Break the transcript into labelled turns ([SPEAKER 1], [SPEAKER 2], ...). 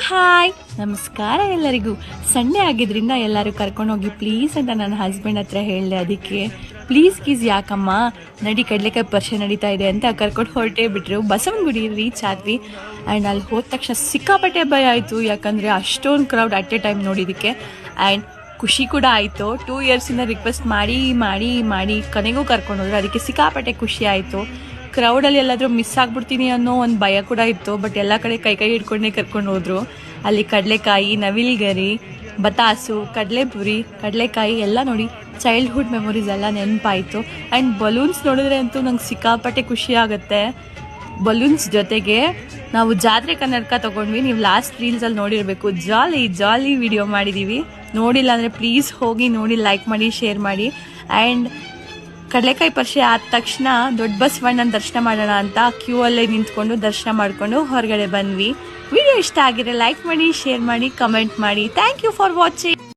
[SPEAKER 1] Hi ನಮಸ್ಕಾರ ಎಲ್ಲರಿಗೂ. Sunday ಆಗಿದ್ರಿಂದ ಎಲ್ಲರೂ ಕರ್ಕೊಂಡೋಗಿ ಪ್ಲೀಸ್ ಅಂತ ನನ್ನ ಹಸ್ಬೆಂಡ್ ಹತ್ರ ಹೇಳಿದೆ. ಅದಕ್ಕೆ ಪ್ಲೀಸ್ ಯಾಕಮ್ಮ ನಡಿ ಕಡಲೆಕಾಯಿ ಪರಿಷೆ ನಡೀತಾ ಇದೆ ಅಂತ ಕರ್ಕೊಂಡು ಹೊರಟೇ ಬಿಟ್ರು. ಬಸವನಗುಡಿ ರೀಚ್ ಆದ್ವಿ. ಆ್ಯಂಡ್ ಅಲ್ಲಿ ಹೋದ ತಕ್ಷಣ ಸಿಕ್ಕಾಪಟ್ಟೆ ಭಯ ಆಯಿತು, ಯಾಕಂದರೆ ಅಷ್ಟೊಂದು ಕ್ರೌಡ್ ಅಟ್ ಎ ಟೈಮ್ ನೋಡಿದ್ದಕ್ಕೆ. ಆ್ಯಂಡ್ ಖುಷಿ ಕೂಡ ಆಯಿತು. 2 ಇಯರ್ಸಿಂದ ರಿಕ್ವೆಸ್ಟ್ ಮಾಡಿ ಮಾಡಿ ಮಾಡಿ ಕೊನೆಗೂ ಕರ್ಕೊಂಡು ಹೋದ್ರು. ಅದಕ್ಕೆ ಸಿಕ್ಕಾಪಟ್ಟೆ ಖುಷಿ ಆಯಿತು. ಕ್ರೌಡಲ್ಲಿ ಎಲ್ಲಾದರೂ ಮಿಸ್ ಆಗ್ಬಿಡ್ತೀನಿ ಅನ್ನೋ ಒಂದು ಭಯ ಕೂಡ ಇತ್ತು. ಬಟ್ ಎಲ್ಲ ಕಡೆ ಕೈ ಹಿಡ್ಕೊಂಡೇ ಕರ್ಕೊಂಡು ಹೋದ್ರು. ಅಲ್ಲಿ ಕಡಲೆಕಾಯಿ, ನವಿಲ್ಗರಿ, ಬತಾಸು, ಕಡಲೆಪುರಿ, ಕಡಲೆಕಾಯಿ ಎಲ್ಲ ನೋಡಿ ಚೈಲ್ಡ್ಹುಡ್ ಮೆಮೊರೀಸ್ ಎಲ್ಲ ನೆನಪಾಯಿತು. ಆ್ಯಂಡ್ ಬಲೂನ್ಸ್ ನೋಡಿದ್ರೆ ಅಂತೂ ನಂಗೆ ಸಿಕ್ಕಾಪಟ್ಟೆ ಖುಷಿ ಆಗುತ್ತೆ. ಬಲೂನ್ಸ್ ಜೊತೆಗೆ ನಾವು ಜಾತ್ರೆ ಕನ್ನಡಕ ತೊಗೊಂಡ್ವಿ. ನೀವು ಲಾಸ್ಟ್ ರೀಲ್ಸಲ್ಲಿ ನೋಡಿರಬೇಕು. ಜಾಲಿ ವಿಡಿಯೋ ಮಾಡಿದ್ದೀವಿ. ನೋಡಿಲ್ಲ ಅಂದರೆ ಪ್ಲೀಸ್ ಹೋಗಿ ನೋಡಿ, ಲೈಕ್ ಮಾಡಿ, ಶೇರ್ ಮಾಡಿ. ಆ್ಯಂಡ್ ಕಡಲೆಕಾಯಿ ಪರಿಷೆ ಆದ ತಕ್ಷಣ ದೊಡ್ಡ ಬಸವಣ್ಣನ ದರ್ಶನ ಮಾಡೋಣ ಅಂತ ಕ್ಯೂ ಅಲ್ಲೇ ನಿಂತ್ಕೊಂಡು ದರ್ಶನ ಮಾಡಿಕೊಂಡು ಹೊರಗಡೆ ಬಂದ್ವಿ. ವಿಡಿಯೋ ಇಷ್ಟ ಆಗಿದ್ರೆ ಲೈಕ್ ಮಾಡಿ, ಶೇರ್ ಮಾಡಿ, ಕಮೆಂಟ್ ಮಾಡಿ. Thank you for watching.